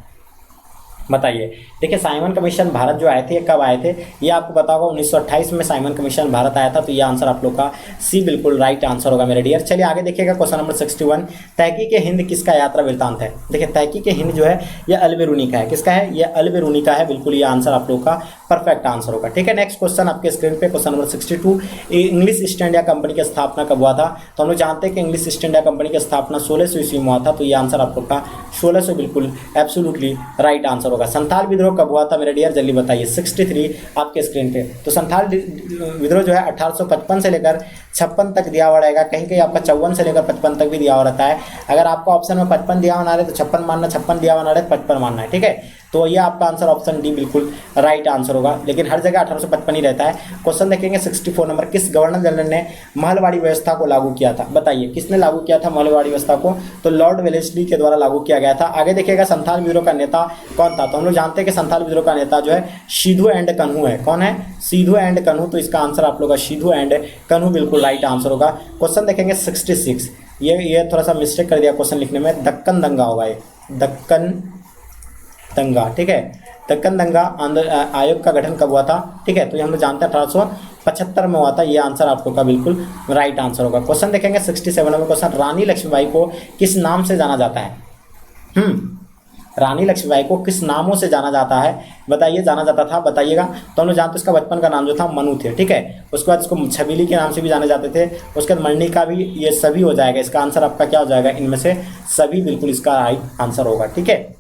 बताइए। देखिए, साइमन कमीशन भारत जो आए थे कब आए थे? ये आपको पता होगा 1928 में साइमन कमीशन भारत आया था, तो ये आंसर आप लोग का सी बिल्कुल राइट आंसर होगा मेरे डियर। चलिए आगे देखिएगा क्वेश्चन नंबर 61, तहकीक हिंद किसका यात्रा वृत्तांत है? देखिए, तहकीक हिंद जो है ये अल-बिरूनी का है, किसका है? ये अल-बिरूनी का है, बिल्कुल ये आंसर आप लोग का परफेक्ट आंसर होगा, ठीक है। नेक्स्ट क्वेश्चन आपके स्क्रीन पे question number 62, English east India company की स्थापना कब हुआ था? तो हम लोग जानते हैं कि इंग्लिश ईस्ट इंडिया कंपनी की स्थापना 1600 ईस्वी में हुआ था, तो ये आंसर आप लोग का 1600 बिल्कुल एब्सोल्युटली राइट आंसर होगा। संथाल विद्रोह कब हुआ था मेरे डियर? जल्दी बताइए। 63 आपके स्क्रीन पे। तो संथाल विद्रोह जो है 1855 से लेकर 56 तक दिया हुआ रहेगा, कहीं कहीं आपका 54 से लेकर 55 तक भी दिया हुआ रहता है। अगर आपको ऑप्शन में 55 दिया हुआ ना रहे तो 56 मानना, 56 दिया हुआ ना रहे 55 मानना है, ठीक है। तो ये आपका आंसर ऑप्शन डी बिल्कुल राइट आंसर होगा, लेकिन हर जगह 1855 ही रहता है। क्वेश्चन देखेंगे 64 नंबर, किस गवर्नर जनरल ने महलवाड़ी व्यवस्था को लागू किया था? बताइए, किसने लागू किया था महलवाड़ी व्यवस्था को? तो लॉर्ड वेलेस्ली के द्वारा लागू किया गया था। आगे देखिएगा संथाल विद्रोह का नेता कौन था? तो हम लोग जानते हैं कि संथाल विद्रोह का नेता जो है सिद्धू एंड कन्हू है। कौन है? सिद्धू एंड कन्हू, तो इसका आंसर आप लोग का सिद्धू एंड कन्हू बिल्कुल राइट आंसर होगा। क्वेश्चन देखेंगे 66, ये थोड़ा सा मिस्टेक कर दिया क्वेश्चन लिखने में, दक्कन दंगा होगा ये, दक्कन दंगा, ठीक है। दक्कन दंगा आयोग का गठन कब हुआ था? ठीक है, तो ये हम लोग जानते हैं 1875 में हुआ था, ये आंसर आप लोग का बिल्कुल राइट आंसर होगा। क्वेश्चन देखेंगे 67 में क्वेश्चन, रानी लक्ष्मीबाई को किस नाम से जाना जाता है? रानी लक्ष्मीबाई को किस नामों से जाना जाता है? बताइए, जाना जाता था, बताइएगा। तो हम लोग जानते हैं इसका बचपन का नाम जो था मनु थे, ठीक है। उसके बाद इसको छबीली के नाम से भी जाने जाते थे, उसके बाद मणि का भी, ये सभी हो जाएगा। इसका आंसर आपका क्या हो जाएगा? इनमें से सभी बिल्कुल इसका राइट आंसर होगा, ठीक है।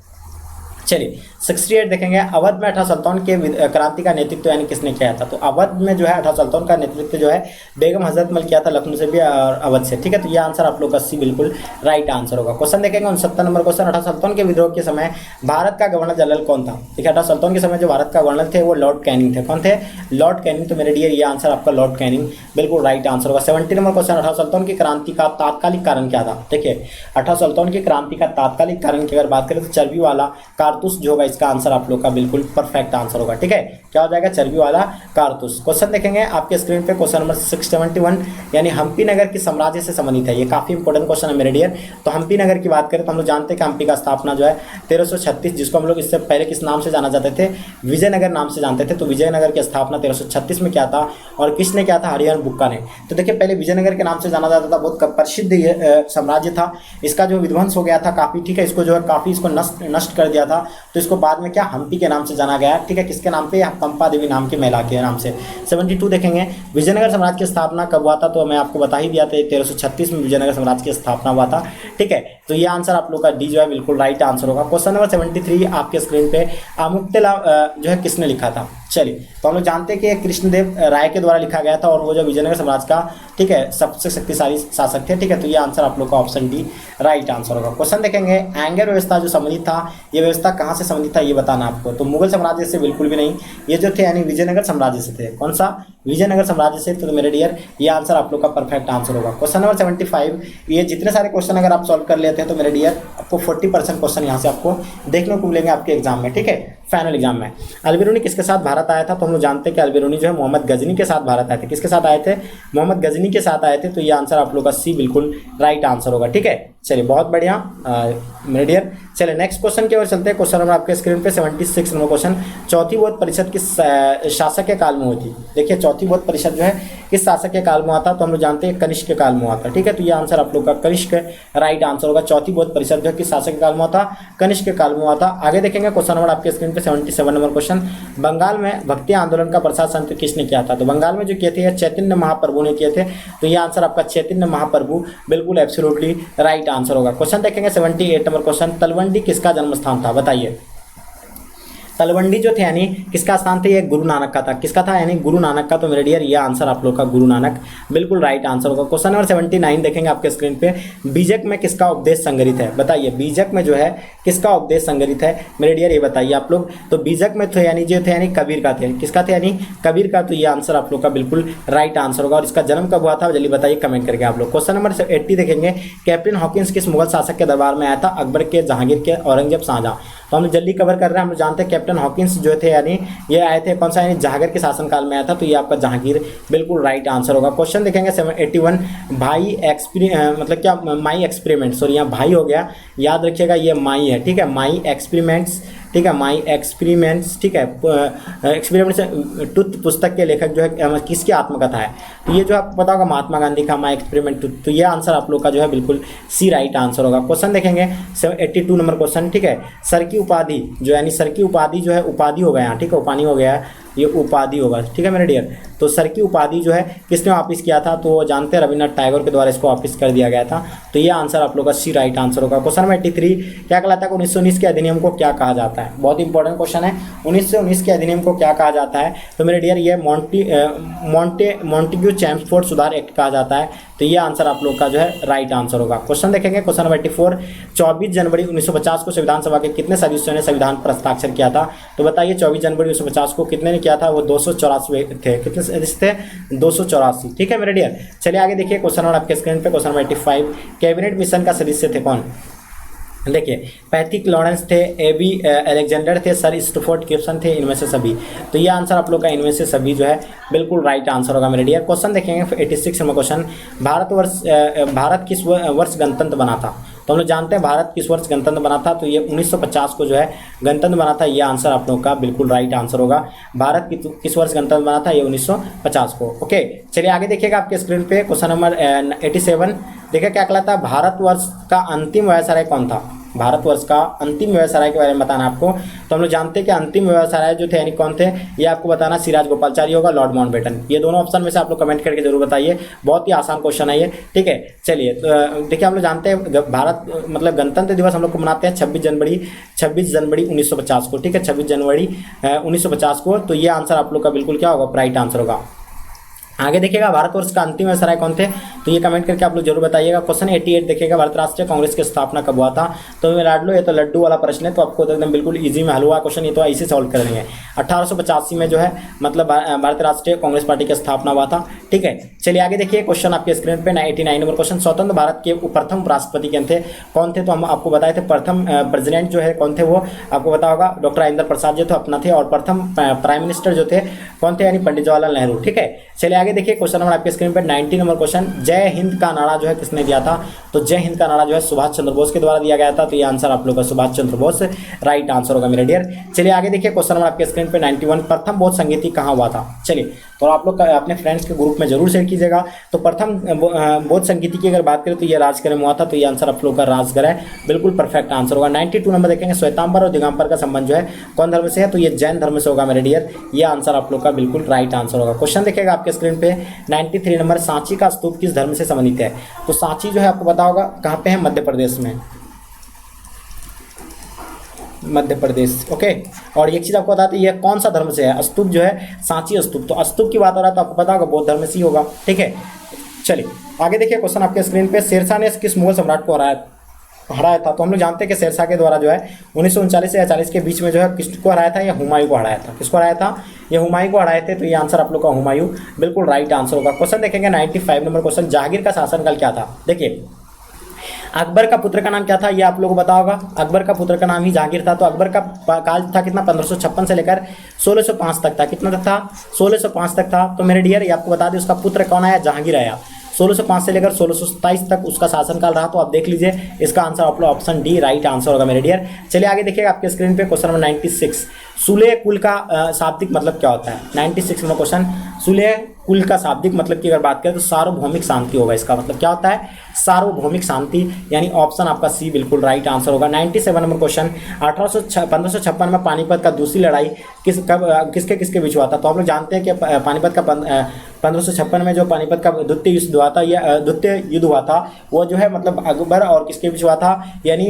चलिए 68 देखेंगे, अवध में 18 सुल्तान के क्रांति का नेतृत्व यानी किसने किया था? तो अवध में जो है 18 सुल्तान का नेतृत्व जो है बेगम हजरत महल किया था, लखनऊ से भी और अवध से, ठीक है। तो ये आंसर आप लोग का सी बिल्कुल राइट आंसर होगा। क्वेश्चन देखेंगे 69 नंबर क्वेश्चन, 18 सुल्तान के विद्रोह के समय भारत का गवर्नर जनरल कौन था? देखिए, 18 सुल्तान के समय जो भारत का गवर्नर थे वो लॉर्ड कैनिंग थे। कौन थे? Lord Canning. तो मेरे डियर ये आंसर आपका लॉर्ड कैनिंग बिल्कुल राइट आंसर होगा। 70 नंबर क्वेश्चन, 18 सुल्तान की क्रांति का तात्कालिक कारण क्या था? देखिए, 18 सुल्तान की क्रांति का तात्कालिक कारण की अगर बात करें तो चर्बी वाला कारतूस जो होगा इसका आंसर आप लोग का बिल्कुल परफेक्ट आंसर होगा। ठीक है, क्या हो जाएगा, चर्बी वाला कारतूस। क्वेश्चन देखेंगे आपके स्क्रीन पे, क्वेश्चन नंबर 671, यानी हम्पी नगर की साम्राज्य से संबंधित है। ये काफी इंपॉर्टेंट क्वेश्चन है मेरे डियर। तो हम्पी नगर की बात करें तो हम लोग जानते हैं कि हम्पी का स्थापना जो है 1336, जिसको हम लोग इससे पहले किस नाम से जाना जाते थे, विजयनगर नाम से जानते थे। तो विजयनगर की स्थापना 1336 में किया था, और किसने किया था, हरिहर बुक्का ने। तो देखिए पहले विजयनगर के नाम से जाना जाता था, बहुत प्रसिद्ध साम्राज्य था। इसका जो विध्वंस हो गया था काफी, ठीक है, इसको जो है काफी इसको नष्ट कर दिया था। तो इसको बाद में क्या, हम्पी के नाम से जाना गया। ठीक है, किसके नाम पे, पंपा देवी नाम की महिला के नाम से। 72 देखेंगे, विजयनगर साम्राज्य की स्थापना कब हुआ था, तो मैं आपको बता ही दिया था 1336 में विजयनगर साम्राज्य की स्थापना हुआ था। ठीक है, तो ये आंसर आप लोग का डी जो है बिल्कुल राइट आंसर होगा। क्वेश्चन नंबर 73 आपके स्क्रीन पे, अमुक्तला जो है किसने लिखा था। चलिए, तो हम लोग जानते हैं कि कृष्णदेव राय के द्वारा लिखा गया था, और वो जो विजयनगर साम्राज्य का, ठीक है, सबसे शक्तिशाली शासक थे। ठीक है, तो ये आंसर आप लोग का ऑप्शन डी राइट आंसर होगा। क्वेश्चन देखेंगे, एंगर व्यवस्था जो संबंधित था, ये व्यवस्था कहाँ से संबंधित था ये बताना आपको। तो मुगल साम्राज्य से बिल्कुल भी नहीं, ये जो थे यानी विजयनगर साम्राज्य से थे। कौन सा, विजयनगर साम्राज्य से। तो मेरे डियर ये आंसर आप लोग का परफेक्ट आंसर होगा। क्वेश्चन नंबर 75, ये जितने सारे क्वेश्चन अगर आप सॉल्व कर लेते हैं तो मेरे डियर आपको 40% क्वेश्चन यहाँ से आपको देखने को मिलेंगे आपके एग्जाम में। ठीक है, फाइनल एग्जाम में। अलबेरुनी किसके साथ भारत आया था, तो हम लोग जानते हैं कि अलबेरुनी जो है मोहम्मद गजनी के साथ भारत आए थे। किसके साथ आए थे, मोहम्मद गजनी के साथ आए थे। तो ये आंसर आप लोग का सी बिल्कुल राइट आंसर होगा। ठीक है, चलिए बहुत बढ़िया मेरे डियर। चलिए नेक्स्ट क्वेश्चन की ओर चलते हैं। क्वेश्चन नंबर आपके स्क्रीन पे 76 नंबर क्वेश्चन, चौथी बौद्ध परिषद किस शासक के काल में हुई थी। देखिए चौथी बौद्ध परिषद जो है किस शासक के काल में हुआ था, तो हम लोग जानते हैं कनिष्क के काल में हुआ था। ठीक है, तो ये आंसर आप लोग का कनिष्क राइट आंसर होगा। चौथी बौद्ध परिषद जो है किस शासक के काल में हुआ था, कनिष्क के काल में हुआ था। आगे देखेंगे क्वेश्चन नंबर आपके स्क्रीन पे 77 नंबर क्वेश्चन, बंगाल में भक्ति आंदोलन का प्रसार संत किसने किया था। तो बंगाल में जो किए थे चैतन्य महाप्रभु ने किए थे। तो ये आंसर आपका चैतन्य महाप्रभु बिल्कुल एब्सोल्युटली राइट आंसर होगा। क्वेश्चन देखेंगे 78 नंबर क्वेश्चन, तलवंडी किसका जन्म स्थान था, बताइए। तलवंडी जो थे यानी किसका स्थान थे, ये गुरु नानक का था। किसका था, यानी गुरु नानक का। तो मेरे डियर ये आंसर आप लोग का गुरु नानक बिल्कुल राइट आंसर होगा। क्वेश्चन नंबर 79 देखेंगे आपके स्क्रीन पे, बीजक में किसका उपदेश संग्रहित है, बताइए। बीजक में जो है किसका उपदेश संग्रहित है मेरे डियर, ये बताइए आप लोग। तो बीजक में थे यानी जो थे यानी कबीर का थे। किसका थे, यानी कबीर का। तो ये आंसर आप लोग का बिल्कुल राइट आंसर होगा। और इसका जन्म कब हुआ था जल्दी बताइए कमेंट करके आप लोग। क्वेश्चन नंबर 80 देखेंगे, कैप्टन हॉकिंस किस मुगल शासक के दरबार में आया था, अकबर के, जहांगीर के, औरंगजेब, शाहजहां। तो हम जल्दी कवर कर रहे हैं। हम जानते हैं कैप्टन हॉकिंस जो थे यानी ये आए थे कौन सा, यानी जहांगीर के शासनकाल में आया था। तो ये आपका जहांगीर बिल्कुल राइट आंसर होगा। क्वेश्चन देखेंगे 81, भाई मतलब क्या, माई एक्सपेरिमेंट, सॉरी यहाँ भाई हो गया, याद रखिएगा ये माई है। ठीक है, माई एक्सपेरिमेंट्स, ठीक है, माई एक्सपेरिमेंट्स। ठीक है, एक्सपेरिमेंट्स टूथ पुस्तक के लेखक जो है किसकी आत्मकथा है। तो ये जो आपको पता होगा महात्मा गांधी का माई एक्सपेरिमेंट टूथ। तो ये आंसर आप लोग का जो है बिल्कुल सी राइट आंसर होगा। क्वेश्चन देखेंगे 82 नंबर क्वेश्चन, ठीक है, सर की उपाधि जो यानी सर की उपाधि जो है, उपाधि हो गया यहाँ, ठीक है, उपाधि हो गया, ये उपाधि होगा। ठीक है मेरे डियर, तो सर की उपाधि जो है किसने वापस किया था, तो जानते हैं रविन्द्रनाथ टैगोर के द्वारा इसको वापस कर दिया गया था। तो ये आंसर आप लोग का सी राइट आंसर होगा। क्वेश्चन नंबर 83, क्या कहलाता है 1919 के अधिनियम को क्या कहा जाता है, बहुत इंपॉर्टेंट क्वेश्चन है। 1919 के अधिनियम को क्या कहा जाता है, तो मेरे डियर ये मॉन्टेग्यू चैम्सफोर्ड सुधार एक्ट कहा जाता है। तो ये आंसर आप लोग का जो है राइट आंसर होगा। क्वेश्चन देखेंगे क्वेश्चन नंबर 84, 24 जनवरी 1950 को संविधान सभा के कितने सदस्यों ने संविधान पर हस्ताक्षर किया था, तो बताइए 24 जनवरी 1950 को कितने ने किया था, वो 284 थे। कितने सदस्य थे, 284। ठीक है मेरे डियर, चलिए आगे देखिए क्वेश्चन नंबर आपके स्क्रीन पे, क्वेश्चन नंबर 85, कैबिनेट मिशन का सदस्य थे कौन, देखिए पैथिक लॉरेंस थे, एबी अलेक्जेंडर थे, सर स्टुफोर्ड गिब्सन थे, इनमें से सभी। तो ये आंसर आप लोग का इनमें से सभी जो है बिल्कुल राइट आंसर होगा मेरे डियर। क्वेश्चन देखेंगे 86 नंबर क्वेश्चन, भारत किस वर्ष गणतंत्र बना था, तो हम लोग जानते हैं भारत किस वर्ष गणतंत्र बना था, तो ये 1950 को जो है गणतंत्र बना था। ये आंसर आप लोग का बिल्कुल राइट आंसर होगा। भारत किस वर्ष गणतंत्र बना था, ये 1950 को। ओके चलिए आगे देखिएगा आपके स्क्रीन पे क्वेश्चन नंबर 87, देखिए क्या कहलाता है, भारतवर्ष का अंतिम व्यवसाय कौन था, भारतवर्ष का अंतिम व्यवसाय के बारे में बताना आपको। तो हम लोग जानते हैं कि अंतिम व्यवसाय जो थे यानी कौन थे, ये आपको बताना सिराज गोपालाचारी होगा, लॉर्ड माउंटबेटन। ये दोनों ऑप्शन में से आप लोग कमेंट करके जरूर बताइए, बहुत ही आसान क्वेश्चन है ये। ठीक है चलिए देखिए हम लोग जानते हैं भारत मतलब गणतंत्र दिवस हम लोग को मनाते हैं 26 जनवरी 1950 को। ठीक है 26 जनवरी 1950 को। तो ये आंसर आप लोग का बिल्कुल क्या होगा, राइट आंसर होगा। आगे देखिएगा भारतवर्ष का अंतिम विसराय कौन थे, तो ये कमेंट करके आप लोग जरूर बताइएगा। क्वेश्चन 88 देखिएगा, भारत राष्ट्रीय कांग्रेस की स्थापना कब हुआ था, तो लाडलो, ये तो लड्डू वाला प्रश्न है, तो आपको तो एकदम बिल्कुल इजी में हल हुआ क्वेश्चन, ये तो ऐसे सॉल्व कर देंगे। 1885 में जो है मतलब भारतीय राष्ट्रीय कांग्रेस पार्टी की स्थापना हुआ था, ठीक है। चलिए आगे देखिए क्वेश्चन आपके स्क्रीन पे 89 नंबर क्वेश्चन, स्वतंत्र भारत के प्रथम राष्ट्रपति कौन थे, तो हम आपको बताए थे प्रथम प्रेसिडेंट जो है कौन थे, वो आपको पता होगा डॉक्टर राजेंद्र प्रसाद जो थे अपना थे, और प्रथम प्राइम मिनिस्टर जो थे कौन थे, यानी पंडित जवाहरलाल नेहरू, ठीक है। चलिए आगे देखिए क्वेश्चन नंबर आपके स्क्रीन पर 90 नंबर क्वेश्चन, जय हिंद का नारा जो है किसने दिया था, तो जय हिंद का नारा जो है सुभाष चंद्र बोस के द्वारा दिया गया था, तो ये आंसर आप लोग का सुभाष चंद्र बोस राइट आंसर होगा मेरे डियर। चलिए आगे देखिए क्वेश्चन नंबर आपके स्क्रीन पे 91, प्रथम बौद्ध संगीति कहाँ हुआ था। चलिए तो आप लोग अपने फ्रेंड्स के ग्रुप में जरूर शेयर कीजिएगा। तो प्रथम बौद्ध संगीति की अगर बात करें तो ये राजगृह में हुआ था, तो ये आंसर आप लोग का राजगृह है, बिल्कुल परफेक्ट आंसर होगा। 92 नंबर देखेंगे, श्वेतांबर और दिगंबर का संबंध जो है कौन धर्म से है, तो ये जैन धर्म से होगा मेरे डियर, ये आंसर आप लोग का बिल्कुल राइट आंसर होगा। क्वेश्चन देखिएगा आपके स्क्रीन पे 93 नंबर, सांची का स्तूप किस धर्म से संबंधित है, तो सांची जो है आपको पता होगा कहाँ पे है, मध्य प्रदेश में, मध्य प्रदेश, ओके। और एक चीज आपको बताते हैं ये कौन सा धर्म से है, स्तूप जो है सांची स्तूप, तो स्तूप की बात हो रहा है तो आपको पता होगा बौद्ध धर्म से ही होगा, ठीक है। चलिए आगे देखिए क्वेश्चन आपके स्क्रीन पे, शेरशाह ने किस मुगल सम्राट को हराया था, तो हम लोग जानते हैं कि शेरशाह के द्वारा जो है 1939 से 40 के बीच में जो है किसको हराया था, या हुमायूं को हराया था, किसको हराया था, ये हुमायूं को हराए थे, तो ये आंसर आप लोग का हुमायूं बिल्कुल राइट आंसर होगा। क्वेश्चन देखेंगे 95 नंबर क्वेश्चन, जहांगीर का शासनकाल क्या था। देखिए अकबर का पुत्र का नाम क्या था, ये आप लोगों को पता होगा, अकबर का पुत्र का नाम ही जहांगीर था। तो अकबर का काल था कितना, 1556 से लेकर 1605 तक था, कितना तक था, 1605 तक था। तो मेरे डियर ये आपको बता दें उसका पुत्र कौन आया, जहांगीर आया। 1605 से लेकर 1627 तक उसका शासनकाल रहा, तो आप देख लीजिए इसका आंसर आप लोग ऑप्शन डी राइट आंसर होगा मेरे डियर। चलिए आगे देखिएगा आपके स्क्रीन पे क्वेश्चन नंबर 96, सुलेह कुल का शाब्दिक मतलब क्या होता है। 96 नंबर क्वेश्चन, सुलेह कुल का शाब्दिक मतलब की अगर बात करें तो सार्वभौमिक शांति होगा, इसका मतलब क्या होता है, सार्वभौमिक शांति, यानी ऑप्शन आपका सी बिल्कुल राइट आंसर होगा। 97 नंबर क्वेश्चन, 1556 में पानीपत का दूसरी लड़ाई किसके किसके बीच हुआ था, तो आप लोग जानते हैं कि पानीपत का 1556 में जो पानीपत का द्वितीय युद्ध हुआ था, या द्वितीय युद्ध हुआ था वो जो है मतलब अकबर और किसके बीच हुआ था, यानी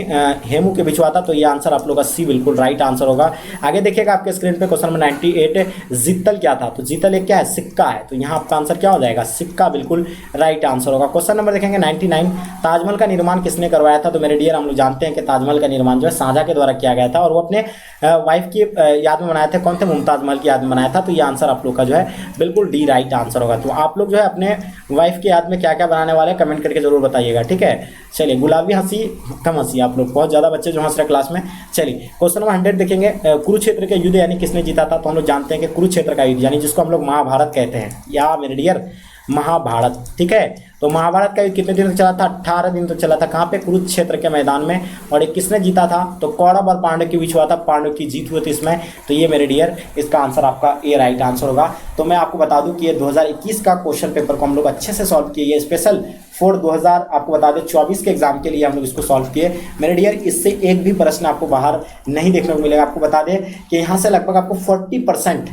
हेमू के बीच हुआ था, तो ये आंसर आप लोग का सी बिल्कुल राइट आंसर होगा। आगे देखिएगा आपके स्क्रीन पे क्वेश्चन नंबर 98, जीतल क्या था, तो जीतल एक क्या है, सिक्का है, तो यहाँ आपका आंसर क्या हो जाएगा, सिक्का बिल्कुल राइट आंसर होगा। क्वेश्चन नंबर देखेंगे 99, ताजमहल का निर्माण किसने करवाया था, तो मेरे डियर हम लोग जानते हैं कि ताजमहल का निर्माण जो है शाहजहां के द्वारा किया गया था, और वो अपने वाइफ की याद में बनाया था, कौन थे, मुमताज महल की याद में बनाया था, तो ये आंसर आप लोग का जो है बिल्कुल डी राइट आंसर होगा। तो आप लोग जो है अपने वाइफ की याद में क्या क्या बनाने वाले कमेंट करके जरूर बताइएगा, ठीक है। चलिए गुलाबी हंसी कम हंसी, आप लोग बहुत ज़्यादा बच्चे जो हंस रहे क्लास में। चलिए क्वेश्चन नंबर 100 देखेंगे, कुरुक्षेत्र के युद्ध यानी किसने जीता था, तो हम लोग जानते हैं कि कुरुक्षेत्र का युद्ध यानी जिसको हम लोग महाभारत कहते हैं, या मेरे डियर महाभारत, ठीक है। तो महाभारत का युद्ध कितने दिन तक चला था, 18 दिन तक चला था, कहाँ पे, कुरुक्षेत्र के मैदान में। और ये किसने जीता था, तो कौरव और पांडव के बीच हुआ था, पांडव की जीत हुई थी इसमें, तो ये मेरे डियर इसका आंसर आपका ए राइट आंसर होगा। तो मैं आपको बता दूं कि ये 2021 का क्वेश्चन पेपर को हम लोग अच्छे से सॉल्व किए, ये स्पेशल फॉर 2000 आपको बता दें 24 के एग्जाम के लिए हम लोग इसको सॉल्व किए मेरे डियर। इससे एक भी प्रश्न आपको बाहर नहीं देखने को मिलेगा। आपको बता दें कि यहाँ से लगभग आपको 40%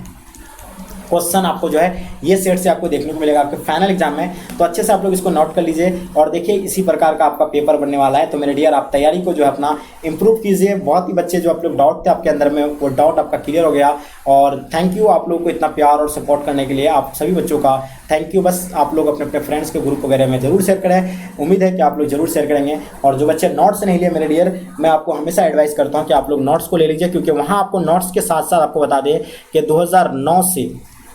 क्वेश्चन आपको जो है ये सेट से आपको देखने को मिलेगा आपके फाइनल एग्जाम में। तो अच्छे से आप लोग इसको नोट कर लीजिए और देखिए इसी प्रकार का आपका पेपर बनने वाला है। तो मेरे डियर आप तैयारी को जो है अपना इंप्रूव कीजिए। बहुत ही बच्चे जो आप लोग डाउट थे आपके अंदर में, वो डाउट आपका क्लियर हो गया। और थैंक यू आप लोगों को इतना प्यार और सपोर्ट करने के लिए, आप सभी बच्चों का थैंक यू। बस आप लोग अपने अपने फ्रेंड्स के ग्रुप वगैरह में जरूर शेयर करें, उम्मीद है कि आप लोग जरूर शेयर करेंगे। और जो बच्चे नोट्स नहीं लिए मेरे डियर, मैं आपको हमेशा एडवाइस करता हूँ कि आप लोग नोट्स को ले लीजिए, क्योंकि वहाँ आपको नोट्स के साथ साथ आपको बता दें कि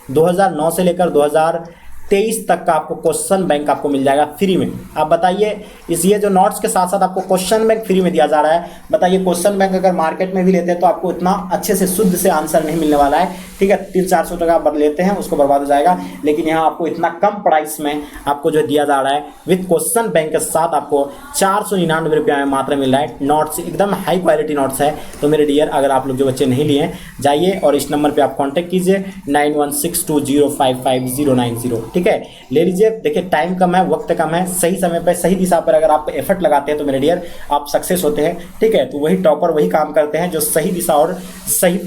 2009 से लेकर 2023 तक का आपको क्वेश्चन बैंक आपको मिल जाएगा फ्री में। आप बताइए इस ये जो नोट्स के साथ साथ आपको क्वेश्चन बैंक फ्री में दिया जा रहा है, बताइए क्वेश्चन बैंक अगर मार्केट में भी लेते हैं तो आपको इतना अच्छे से शुद्ध से आंसर नहीं मिलने वाला है। ठीक है, 300-400 टका लेते हैं उसको बर्बाद हो जाएगा, लेकिन यहाँ आपको इतना कम प्राइस में आपको जो दिया जा रहा है विद क्वेश्चन बैंक के साथ आपको 499 रुपये में मात्र मिल रहा है। नोट्स एकदम हाई क्वालिटी नोट्स है। तो मेरे डियर अगर आप लोग जो बच्चे नहीं लिए जाइए और इस नंबर पर आप कॉन्टैक्ट कीजिए 9162055090। ठीक है, ले लीजिए। देखिए टाइम कम है, वक्त कम है, सही समय पर सही दिशा पर अगर आप एफर्ट लगाते हैं तो मेरे डियर आप सक्सेस होते हैं। ठीक है, तो वही टॉपर वही काम करते हैं जो सही दिशा और सही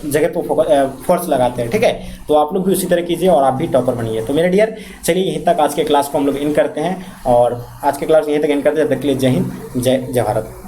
जगह पर फोर्स लगाते हैं। ठीक है, तो आप लोग भी उसी तरह कीजिए और आप भी टॉपर बनिए। तो मेरे डियर चलिए यहीं तक आज के क्लास को हम लोग इन करते हैं और आज के क्लास यहीं तक इन करते हैं। जब तक के लिए जय हिंद, जय भारत।